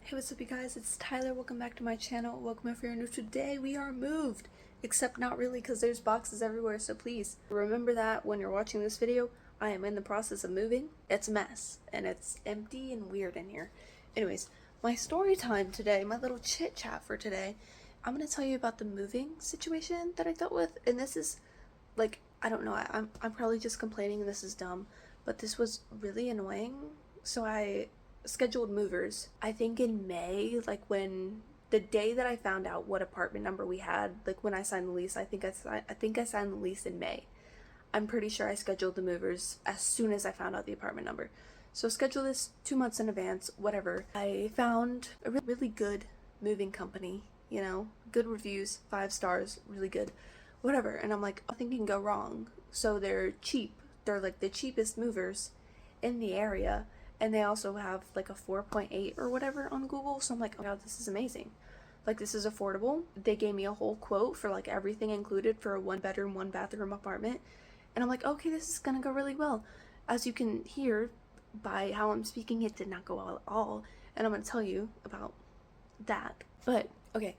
Hey, what's up you guys, it's Tyler. Welcome back to my channel. Welcome if you're new. Today we are moved, except not really because there's boxes everywhere, so please remember that when you're watching this video. I am in the process of moving. It's a mess and it's empty and weird in here. Anyways, my story time today, my little chit chat for today, I'm gonna tell you about the moving situation that I dealt with. And this is like, I don't know, I'm probably just complaining, this is dumb, but this was really annoying. So I scheduled movers, I think in May, like when the day that I found out what apartment number we had, like when I signed the lease. I think I signed the lease in May. I'm pretty sure I scheduled the movers as soon as I found out the apartment number. So schedule this 2 months in advance, whatever. I found a really good moving company, you know, good reviews, 5 stars, really good, whatever. And I'm like, nothing can go wrong. So they're cheap. They're like the cheapest movers in the area. And they also have like a 4.8 or whatever on Google. So I'm like, oh god, this is amazing. Like, this is affordable. They gave me a whole quote for like everything included for a 1-bedroom, 1-bathroom apartment. And I'm like, okay, this is gonna go really well. As you can hear by how I'm speaking, it did not go well at all. And I'm gonna tell you about that. But, okay.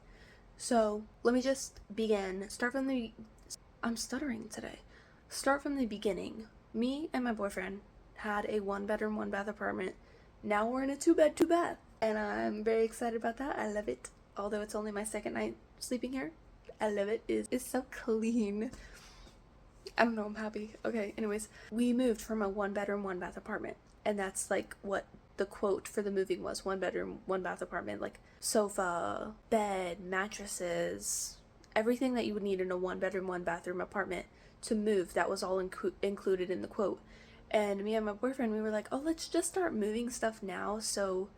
So, let me just begin. I'm stuttering today. Start from the beginning. Me and my boyfriend had a 1-bedroom, 1-bath apartment. Now we're in a 2-bed, 2-bath. And I'm very excited about that. I love it. Although it's only my second night sleeping here. I love it. It's so clean. I don't know, I'm happy. Okay, anyways. We moved from a 1-bedroom, 1-bath apartment. And that's like what the quote for the moving was. 1-bedroom, 1-bath apartment. Like sofa, bed, mattresses, everything that you would need in a 1-bedroom, 1-bathroom apartment to move. That was all included in the quote. And me and my boyfriend, we were like, oh, let's just start moving stuff now so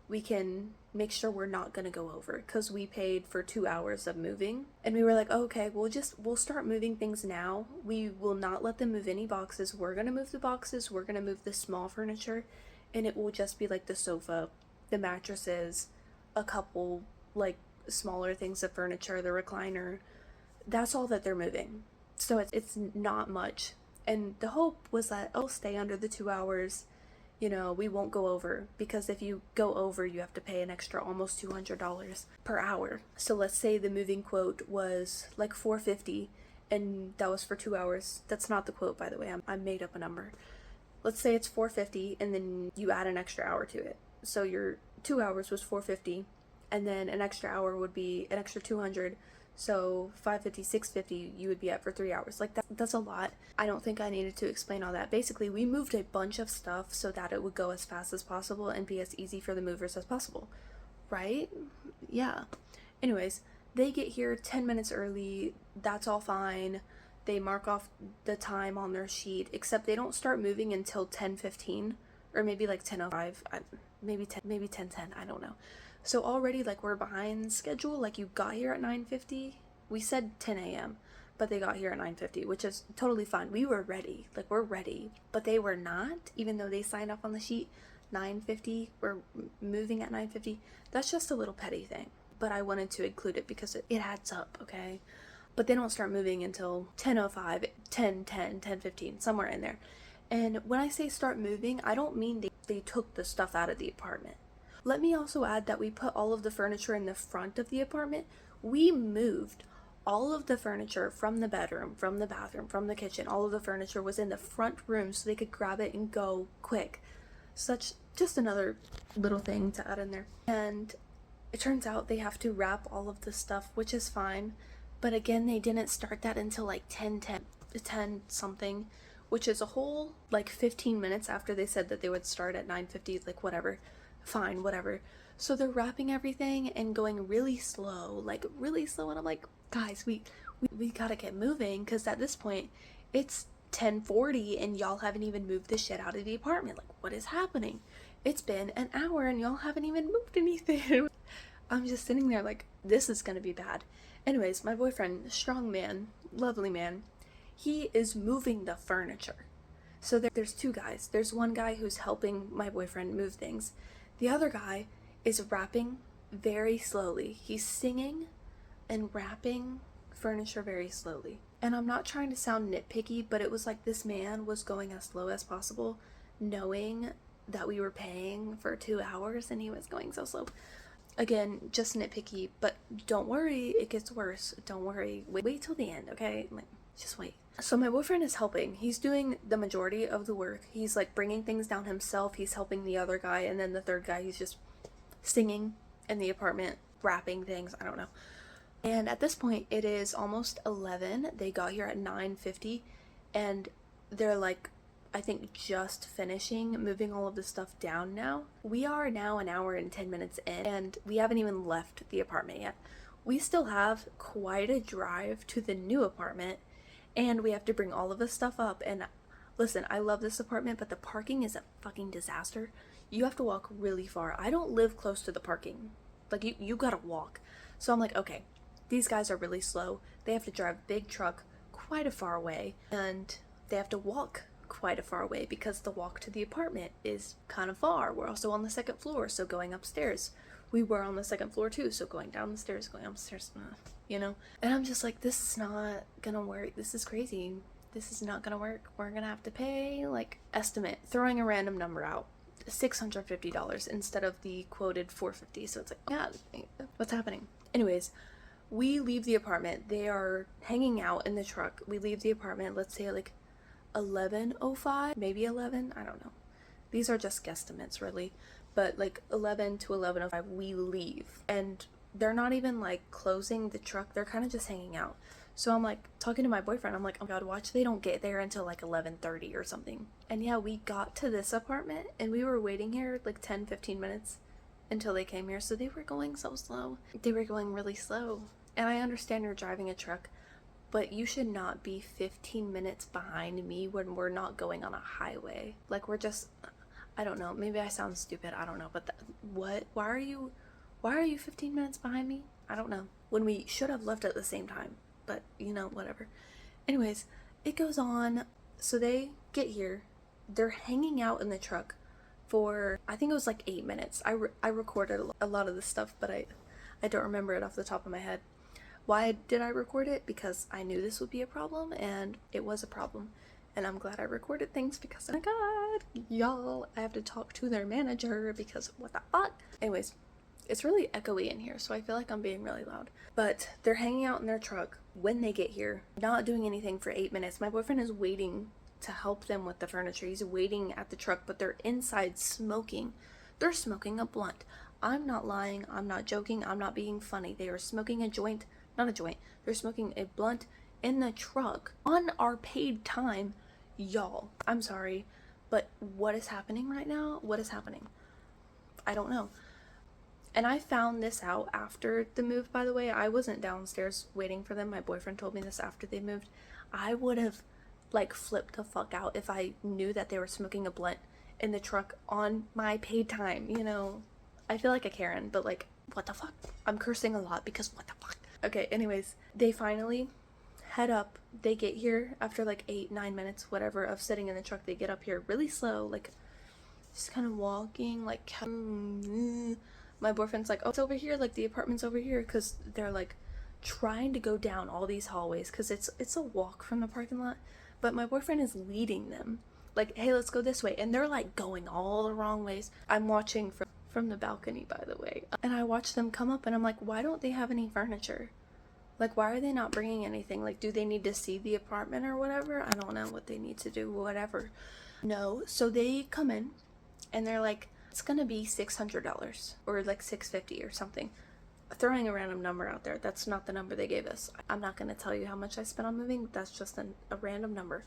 we can make sure we're not gonna go over, because we paid for 2 hours of moving. And we were like, oh, okay, we'll start moving things now. We will not let them move any boxes. We're gonna move the boxes. We're gonna move the small furniture, and it will just be like the sofa, the mattresses, a couple like smaller things of furniture, the recliner. That's all that they're moving. So it's not much. And the hope was that I'll stay under the 2 hours, you know, we won't go over, because if you go over, you have to pay an extra almost $200 per hour. So let's say the moving quote was like $450, and that was for 2 hours. That's not the quote, by the way. I made up a number. Let's say it's $450, and then you add an extra hour to it. So your 2 hours was $450, and then an extra hour would be an extra $200. So $550, $650, you would be at for 3 hours. Like that's a lot. I don't think I needed to explain all that. Basically, we moved a bunch of stuff so that it would go as fast as possible and be as easy for the movers as possible, right? Yeah. Anyways, they get here 10 minutes early. That's all fine. They mark off the time on their sheet, except they don't start moving until 10:15 or maybe like 10:05. Maybe 10:10. I don't know. So already, like, we're behind schedule. Like, you got here at 9:50. We said 10 a.m., but they got here at 9:50, which is totally fine. We were ready. Like, we're ready. But they were not, even though they signed off on the sheet 9:50. We're moving at 9:50. That's just a little petty thing. But I wanted to include it because it adds up, okay? But they don't start moving until 10:05, 10:10, 10:15, somewhere in there. And when I say start moving, I don't mean they took the stuff out of the apartment. Let me also add that we put all of the furniture in the front of the apartment. We moved all of the furniture from the bedroom, from the bathroom, from the kitchen. All of the furniture was in the front room so they could grab it and go quick. Just another little thing to add in there. And it turns out they have to wrap all of the stuff, which is fine. But again, they didn't start that until like 10 something, which is a whole like 15 minutes after they said that they would start at 9:50, like whatever. Fine, whatever. So they're wrapping everything and going really slow, like really slow. And I'm like, guys, we gotta get moving, because at this point it's 10:40 and y'all haven't even moved the shit out of the apartment. Like, what is happening? It's been an hour and y'all haven't even moved anything. I'm just sitting there like, this is gonna be bad. Anyways, my boyfriend, strong man, lovely man, he is moving the furniture. So there's 2 guys. There's one guy who's helping my boyfriend move things. The other guy is wrapping very slowly. He's singing and wrapping furniture very slowly. And I'm not trying to sound nitpicky, but it was like this man was going as slow as possible, knowing that we were paying for 2 hours and he was going so slow. Again, just nitpicky, but don't worry, it gets worse. Don't worry. Wait till the end, okay? Like, just wait. So my boyfriend is helping. He's doing the majority of the work. He's like bringing things down himself. He's helping the other guy, and then the third guy, he's just singing in the apartment, wrapping things. I don't know. And at this point, it is almost 11. They got here at 9:50, and they're like, I think just finishing moving all of this stuff down now. We are now an hour and 10 minutes in, and we haven't even left the apartment yet. We still have quite a drive to the new apartment, and we have to bring all of this stuff up. And listen, I love this apartment, but the parking is a fucking disaster. You have to walk really far. I don't live close to the parking. Like, you gotta walk. So I'm like, okay, these guys are really slow. They have to drive a big truck quite a far away, and they have to walk quite a far away because the walk to the apartment is kind of far. We're also on the second floor, so going upstairs. We were on the second floor too, so going down the stairs, going upstairs, you know? And I'm just like, this is not gonna work. This is crazy. This is not gonna work. We're gonna have to pay, like, estimate, throwing a random number out, $650 instead of the quoted $450. So it's like, yeah, what's happening? Anyways, we leave the apartment. They are hanging out in the truck. We leave the apartment, let's say like 11:05, maybe 11, I don't know. These are just guesstimates, really. But like 11 to 11:05, we leave. And they're not even like closing the truck. They're kind of just hanging out. So I'm like talking to my boyfriend. I'm like, oh God, watch they don't get there until like 11:30 or something. And yeah, we got to this apartment and we were waiting here like 10-15 minutes until they came here. So they were going so slow. They were going really slow. And I understand you're driving a truck, but you should not be 15 minutes behind me when we're not going on a highway. Like, we're just, I don't know, maybe I sound stupid, I don't know, but what? Why are you 15 minutes behind me? I don't know. When we should have left at the same time, but you know, whatever. Anyways, it goes on. So they get here, they're hanging out in the truck for, I think it was like 8 minutes. I recorded a lot of this stuff, but I don't remember it off the top of my head. Why did I record it? Because I knew this would be a problem, and it was a problem. And I'm glad I recorded things because, oh my God, y'all, I have to talk to their manager because what the fuck? Anyways, it's really echoey in here, so I feel like I'm being really loud. But they're hanging out in their truck when they get here, not doing anything for 8 minutes. My boyfriend is waiting to help them with the furniture. He's waiting at the truck, but they're inside smoking. They're smoking a blunt. I'm not lying. I'm not joking. I'm not being funny. They are smoking a joint. Not a joint. They're smoking a blunt in the truck on our paid time. Y'all, I'm sorry, but what is happening right now? What is happening? I don't know. And I found this out after the move, by the way. I wasn't downstairs waiting for them. My boyfriend told me this after they moved. I would have, like, flipped the fuck out if I knew that they were smoking a blunt in the truck on my paid time, you know? I feel like a Karen, but like, what the fuck? I'm cursing a lot because what the fuck? Okay, anyways, they finally head up. They get here after like 8-9 minutes, whatever, of sitting in the truck. They get up here really slow, like just kind of walking, like my boyfriend's like, oh, it's over here, like the apartment's over here, because they're like trying to go down all these hallways because it's a walk from the parking lot, but my boyfriend is leading them, like, hey, let's go this way, and they're like going all the wrong ways. I'm watching from the balcony, by the way, and I watch them come up and I'm like, why don't they have any furniture? Like, why are they not bringing anything? Like, do they need to see the apartment or whatever? I don't know what they need to do, whatever. No, so they come in and they're like, it's gonna be $600 or like $650 or something. Throwing a random number out there. That's not the number they gave us. I'm not gonna tell you how much I spent on moving. That's just a random number.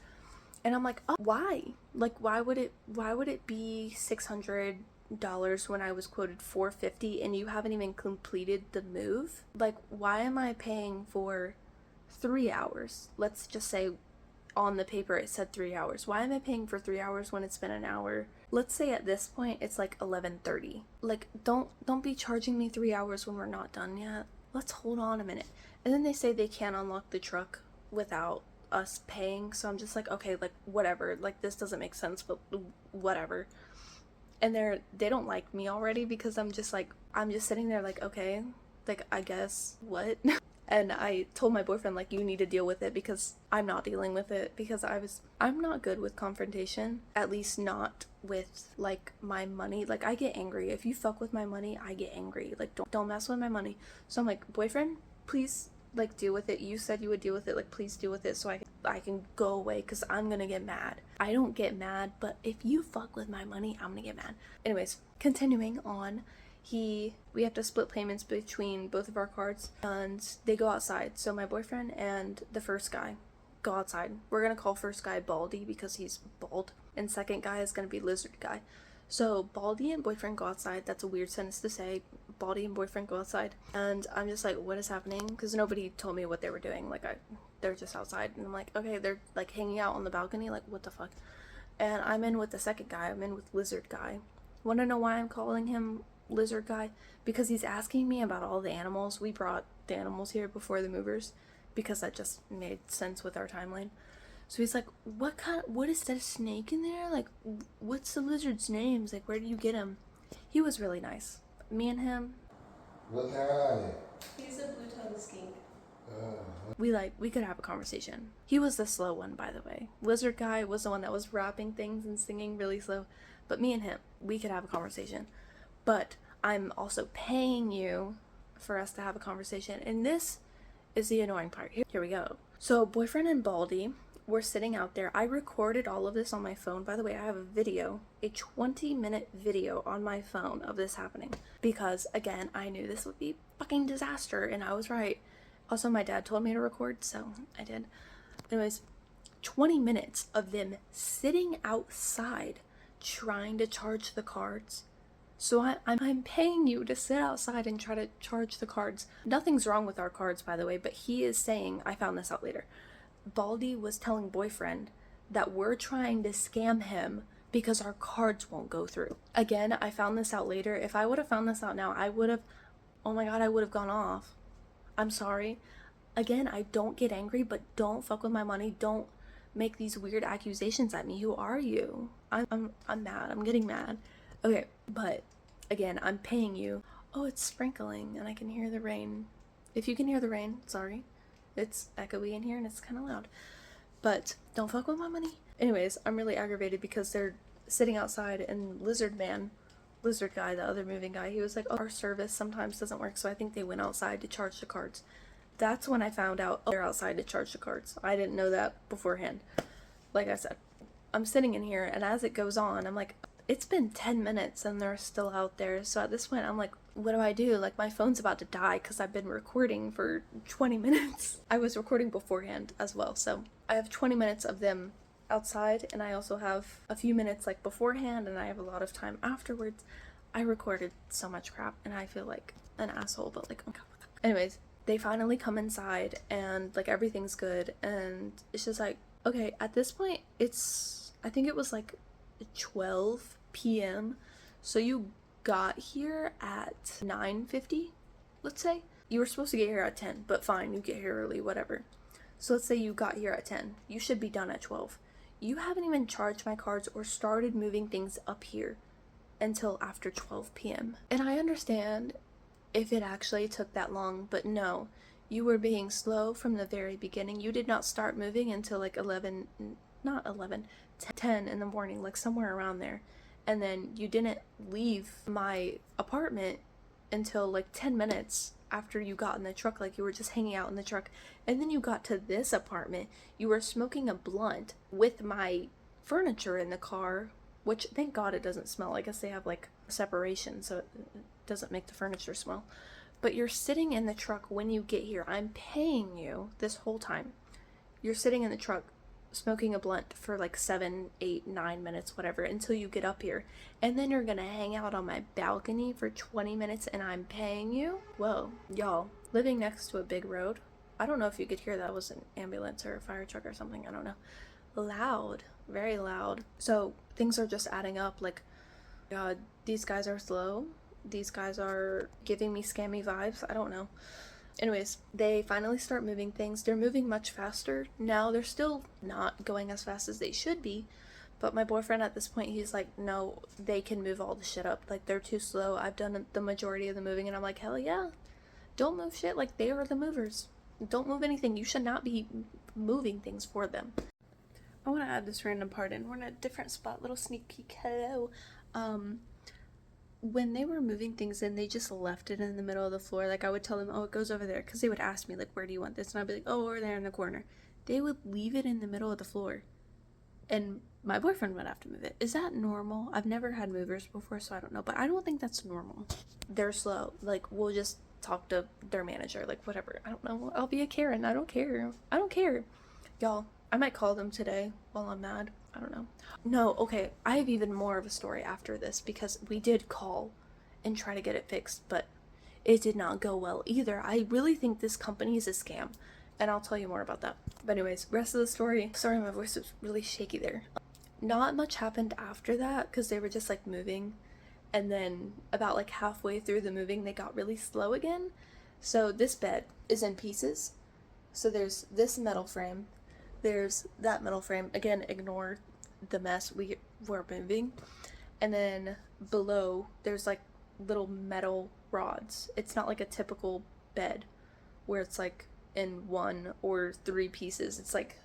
And I'm like, oh, why? Like, why would it be $600 when I was quoted $450 and you haven't even completed the move? Like, why am I paying for 3 hours? Let's just say on the paper it said 3 hours. Why am I paying for 3 hours when it's been an hour? Let's say at this point it's like 11:30. Like, don't be charging me 3 hours when we're not done yet. Let's hold on a minute. And then they say they can't unlock the truck without us paying. So I'm just like, okay, like, whatever. Like, this doesn't make sense, but whatever. And they don't like me already because I'm just sitting there like, okay, like, I guess, what? And I told my boyfriend, like, you need to deal with it because I'm not dealing with it, because I'm not good with confrontation, at least not with, like, my money. Like, I get angry. If you fuck with my money, I get angry. Like, don't mess with my money. So I'm like, boyfriend, please, like, deal with it. You said you would deal with it. Like, please deal with it so I can go away, because I'm gonna get mad. I don't get mad, but if you fuck with my money, I'm gonna get mad. Anyways, continuing on. We have to split payments between both of our cards, and they go outside. So my boyfriend and the first guy go outside. We're gonna call first guy Baldy because he's bald, and second guy is gonna be Lizard Guy. So Baldy and boyfriend go outside. That's a weird sentence to say. Baldy and boyfriend go outside, and I'm just like, what is happening? Because nobody told me what they were doing. Like, they're just outside, and I'm like, okay, they're like hanging out on the balcony. Like, what the fuck? And I'm in with the second guy. I'm in with Lizard Guy. Want to know why I'm calling him Lizard Guy? Because he's asking me about all the animals. We brought the animals here before the movers because that just made sense with our timeline. So he's like, what is that snake in there? Like, what's the lizard's names? Like, where do you get him? He was really nice. Me and him. What kind are they? He's a blue-tongued skink. We could have a conversation. He was the slow one, by the way. Lizard Guy was the one that was rapping things and singing really slow. But me and him, we could have a conversation. But I'm also paying you for us to have a conversation. And this is the annoying part. Here we go. So boyfriend and Baldy were sitting out there. I recorded all of this on my phone. By the way, I have a video, a 20-minute video on my phone of this happening. Because, again, I knew this would be fucking disaster, and I was right. Also, my dad told me to record, so I did. Anyways, 20 minutes of them sitting outside trying to charge the cards. So I'm paying you to sit outside and try to charge the cards. Nothing's wrong with our cards, by the way, but he is saying, I found this out later, Baldy was telling boyfriend that we're trying to scam him because our cards won't go through. Again, I found this out later. If I would have found this out now, I would have, oh my god, I would have gone off. I'm sorry. Again, I don't get angry, but don't fuck with my money. Don't make these weird accusations at me. Who are you? I'm mad. I'm getting mad. Okay, but again, I'm paying you. Oh, it's sprinkling and I can hear the rain. If you can hear the rain, sorry. It's echoey in here and it's kind of loud. But don't fuck with my money. Anyways, I'm really aggravated because they're sitting outside and Lizard Guy, the other moving guy, he was like, oh, our service sometimes doesn't work, so I think they went outside to charge the cards. That's when I found out, oh, they're outside to charge the cards. I didn't know that beforehand. Like I said, I'm sitting in here and as it goes on, I'm like, it's been 10 minutes and they're still out there. So at this point, I'm like, what do I do? Like, my phone's about to die because I've been recording for 20 minutes. I was recording beforehand as well. So I have 20 minutes of them outside and I also have a few minutes like beforehand and I have a lot of time afterwards. I recorded so much crap and I feel like an asshole, but like, okay. Anyways, they finally come inside and like everything's good and it's just like, okay, at this point, I think it was like 12 p.m. So you got here at 9:50, let's say. You were supposed to get here at 10, but fine, you get here early, whatever. So let's say you got here at 10. You should be done at 12. You haven't even charged my cards or started moving things up here until after 12 p.m. And I understand if it actually took that long, but no. You were being slow from the very beginning. You did not start moving until like 10 in the morning, like somewhere around there. And then you didn't leave my apartment until like 10 minutes after you got in the truck, like you were just hanging out in the truck. And then you got to this apartment, you were smoking a blunt with my furniture in the car, which thank God it doesn't smell. I guess they have like separation so it doesn't make the furniture smell. But you're sitting in the truck when you get here. I'm paying you this whole time. You're sitting in the truck smoking a blunt for like 7, 8, 9 minutes, whatever, until you get up here. And then you're gonna hang out on my balcony for 20 minutes and I'm paying you? Whoa, y'all, living next to a big road. I don't know if you could hear that was an ambulance or a fire truck or something, I don't know. Loud, very loud. So things are just adding up, like, God, these guys are slow. These guys are giving me scammy vibes, I don't know. Anyways, they finally start moving things. They're moving much faster. Now they're still not going as fast as they should be. But my boyfriend at this point, he's like, no, they can move all the shit up. Like, they're too slow. I've done the majority of the moving. And I'm like, hell yeah. Don't move shit. Like, they are the movers. Don't move anything. You should not be moving things for them. I want to add this random part in. We're in a different spot. Little sneak peek. Hello. When they were moving things in, they just left it in the middle of the floor. Like, I would tell them, oh, it goes over there, because they would ask me, like, where do you want this? And I'd be like, oh, over there in the corner. They would leave it in the middle of the floor, and my boyfriend would have to move it. Is that normal? I've never had movers before, so I don't know, but I don't think that's normal. They're slow. Like, we'll just talk to their manager, like, whatever. I don't know. I'll be a Karen. I don't care. I don't care. Y'all, I might call them today while I'm mad. I don't know. No, okay, I have even more of a story after this, because we did call and try to get it fixed, but it did not go well either. I really think this company is a scam, and I'll tell you more about that. But anyways, rest of the story. Sorry, my voice was really shaky there. Not much happened after that, because they were just like moving, and then about like halfway through the moving, they got really slow again. So this bed is in pieces. So there's this metal frame, there's that metal frame. Again, ignore the mess, we were moving. And then below, there's like little metal rods. It's not like a typical bed where it's like in 1 or 3 pieces. It's like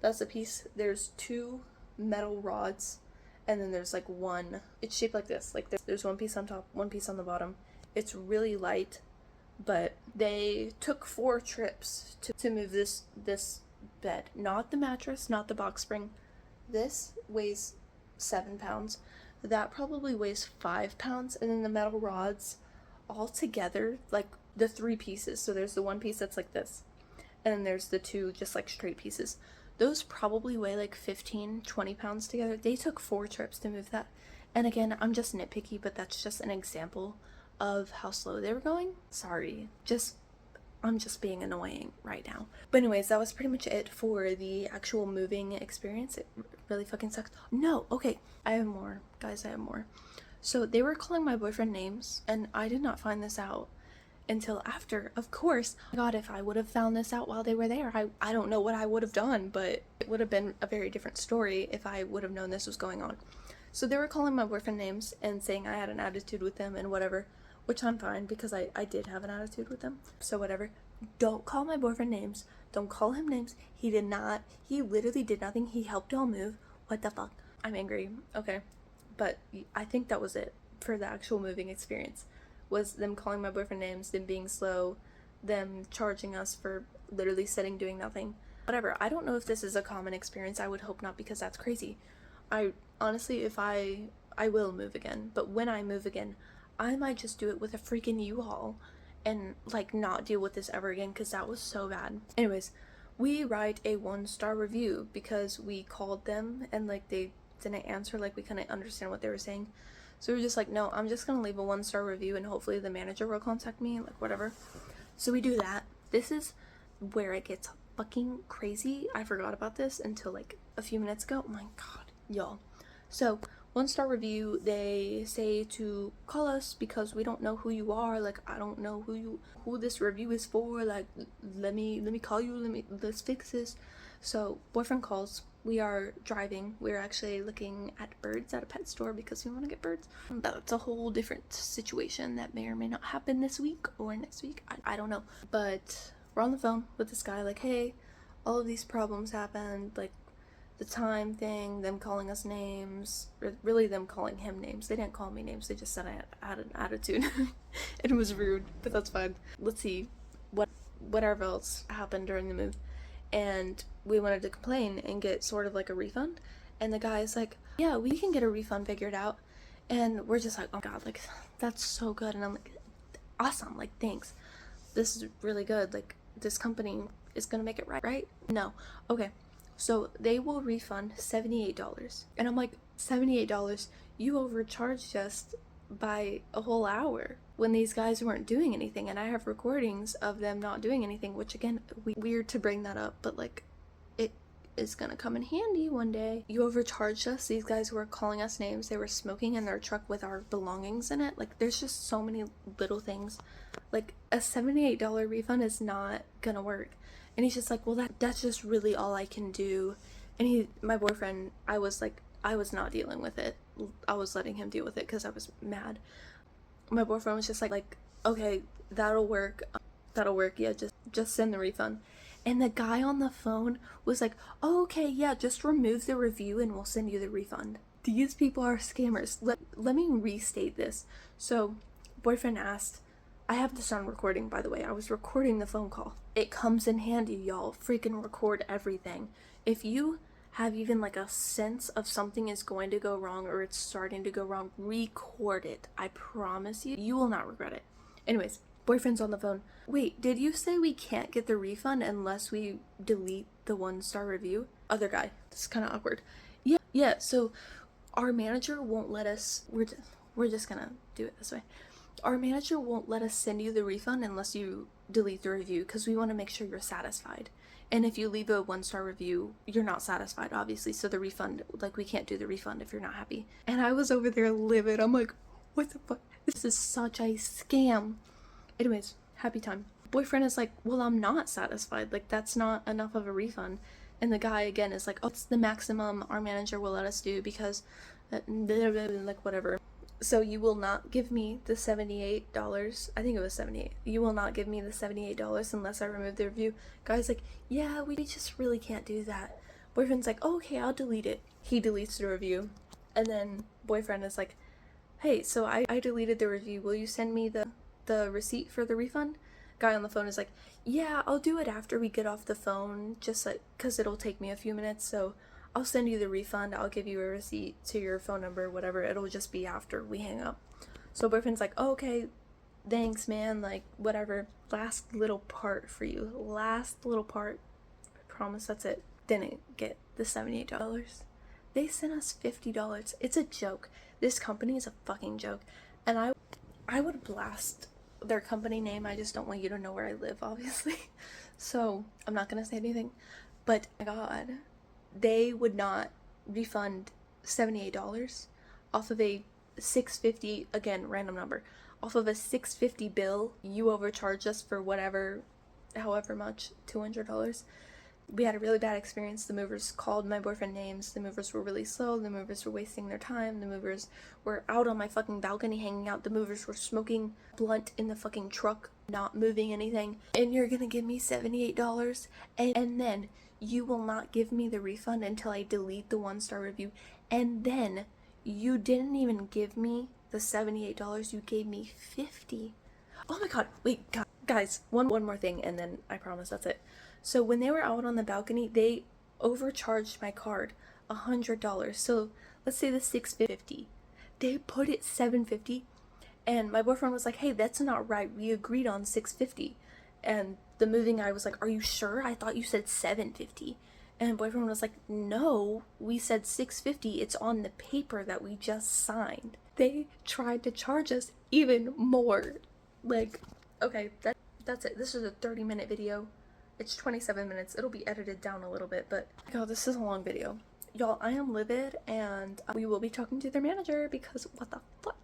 that's a piece. There's 2 metal rods, and then there's like one. It's shaped like this. Like there's 1 piece on top, 1 piece on the bottom. It's really light, but they took 4 trips to move this bed. Not the mattress, not the box spring. This weighs 7 pounds. That probably weighs 5 pounds, and then the metal rods all together, like the 3 pieces. So there's the 1 piece that's like this, and then there's the 2 just like straight pieces. Those probably weigh like 15-20 pounds together. They took 4 trips to move that. And again, I'm just nitpicky, but that's just an example of how slow they were going. Sorry, I'm just being annoying right now. But anyways, that was pretty much it for the actual moving experience. It really fucking sucks. No, okay, I have more. Guys, I have more. So they were calling my boyfriend names, and I did not find this out until after. Of course, God, if I would have found this out while they were there, I don't know what I would have done, but it would have been a very different story if I would have known this was going on. So they were calling my boyfriend names and saying I had an attitude with them and whatever, which I'm fine, because I did have an attitude with them, so whatever. Don't call my boyfriend names. Don't call him names. He literally did nothing. He helped y'all move. What the fuck? I'm angry. Okay. But I think that was it for the actual moving experience. Was them calling my boyfriend names, them being slow, them charging us for literally sitting doing nothing. Whatever. I don't know if this is a common experience. I would hope not, because that's crazy. I honestly, if I will move again, but when I move again, I might just do it with a freaking U-Haul and like not deal with this ever again, because that was so bad. Anyways, we write a 1-star review because we called them and like they didn't answer, like we couldn't understand what they were saying. So we were just like, no, I'm just gonna leave a 1-star review and hopefully the manager will contact me, like whatever. So we do that. This is where it gets fucking crazy. I forgot about this until like a few minutes ago. Oh my god, y'all. So 1-star review, they say to call us because we don't know who you are. Like, I don't know who this review is for. Like, let me call you. Let's fix this. So boyfriend calls. We are driving. We're actually looking at birds at a pet store because we want to get birds. That's a whole different situation that may or may not happen this week or next week. I don't know. But we're on the phone with this guy like, hey, all of these problems happened. Like, the time thing, them calling us names, or really them calling him names. They didn't call me names, they just said I had an attitude. It was rude, but that's fine. Let's see whatever else happened during the move. And we wanted to complain and get sort of like a refund, and the guy's like, yeah, we can get a refund figured out. And we're just like, oh god, like that's so good. And I'm like, awesome, like thanks, this is really good, like this company is gonna make it right? No. Okay, so they will refund $78. And I'm like, $78? You overcharged us by a whole hour when these guys weren't doing anything. And I have recordings of them not doing anything, which again, weird to bring that up, but like it is gonna come in handy one day. You overcharged us. These guys were calling us names. They were smoking in their truck with our belongings in it. Like there's just so many little things. Like a $78 refund is not gonna work. And he's just like, well, that's just really all I can do. And my boyfriend, I was not dealing with it. I was letting him deal with it because I was mad. My boyfriend was just like, okay, that'll work. that'll work. Yeah, just send the refund. And the guy on the phone was like, oh, okay, yeah, just remove the review and we'll send you the refund. These people are scammers. Let me restate this. So, boyfriend asked, I have this on recording, by the way. I was recording the phone call. It comes in handy, y'all. Freaking record everything. If you have even like a sense of something is going to go wrong or it's starting to go wrong, record it. I promise you, you will not regret it. Anyways, boyfriend's on the phone. Wait, did you say we can't get the refund unless we delete the 1-star review? Other guy. This is kind of awkward. Yeah, so our manager won't let us, we're just gonna do it this way. Our manager won't let us send you the refund unless you delete the review because we want to make sure you're satisfied. And if you leave a 1-star review, you're not satisfied, obviously. So the refund, like, we can't do the refund if you're not happy. And I was over there livid. I'm like, what the fuck? This is such a scam. Anyways, happy time. Boyfriend is like, well, I'm not satisfied. Like, that's not enough of a refund. And the guy, again, is like, oh, it's the maximum our manager will let us do because, like, whatever. So you will not give me the $78. I think it was $78. You will not give me the $78 unless I remove the review. Guy's like, yeah, we just really can't do that. Boyfriend's like, oh, okay, I'll delete it. He deletes the review. And then boyfriend is like, hey, so I deleted the review. Will you send me the receipt for the refund? Guy on the phone is like, yeah, I'll do it after we get off the phone, just like, because it'll take me a few minutes, so I'll send you the refund. I'll give you a receipt to your phone number, whatever. It'll just be after we hang up. So boyfriend's like, oh, okay, thanks, man. Like, whatever. Last little part for you. Last little part. I promise that's it. Didn't get the $78. They sent us $50. It's a joke. This company is a fucking joke. And I would blast their company name. I just don't want you to know where I live, obviously. So I'm not gonna say anything. But my God, they would not refund $78 off of a $650, again, random number, off of a $650 bill. You overcharged us for whatever, however much, $200. We had a really bad experience. The movers called my boyfriend names. The movers were really slow. The movers were wasting their time. The movers were out on my fucking balcony hanging out. The movers were smoking blunt in the fucking truck, not moving anything. And you're gonna give me $78 and then you will not give me the refund until I delete the 1-star review. And then you didn't even give me the $78. You gave me $50. Oh my God, wait, guys, one more thing and then I promise that's it. So when they were out on the balcony, they overcharged my card $100. So let's say the $650. They put it $750, and my boyfriend was like, "Hey, that's not right. We agreed on $650." And the moving guy was like, "Are you sure? I thought you said $750." And boyfriend was like, "No, we said $650. It's on the paper that we just signed." They tried to charge us even more. Like, okay, that's it. This is a 30-minute video. It's 27 minutes. It'll be edited down a little bit, but God, this is a long video. Y'all, I am livid, and we will be talking to their manager because what the fuck?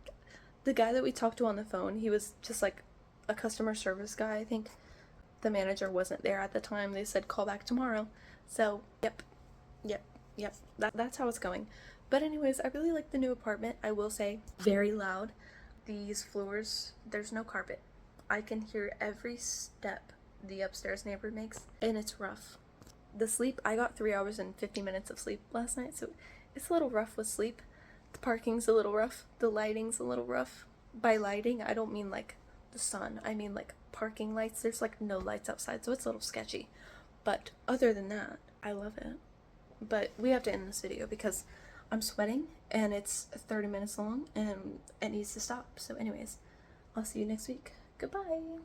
The guy that we talked to on the phone, he was just like a customer service guy, I think. The manager wasn't there at the time. They said call back tomorrow. So, yep. That's how it's going. But anyways, I really like the new apartment. I will say, very loud. These floors, there's no carpet. I can hear every step the upstairs neighbor makes, and it's rough. The sleep, I got 3 hours and 50 minutes of sleep last night, so it's a little rough with sleep. The parking's a little rough. The lighting's a little rough. By lighting, I don't mean like the sun. I mean like parking lights. There's like no lights outside, so it's a little sketchy. But other than that, I love it. But we have to end this video because I'm sweating, and it's 30 minutes long, and it needs to stop. So anyways, I'll see you next week. Goodbye.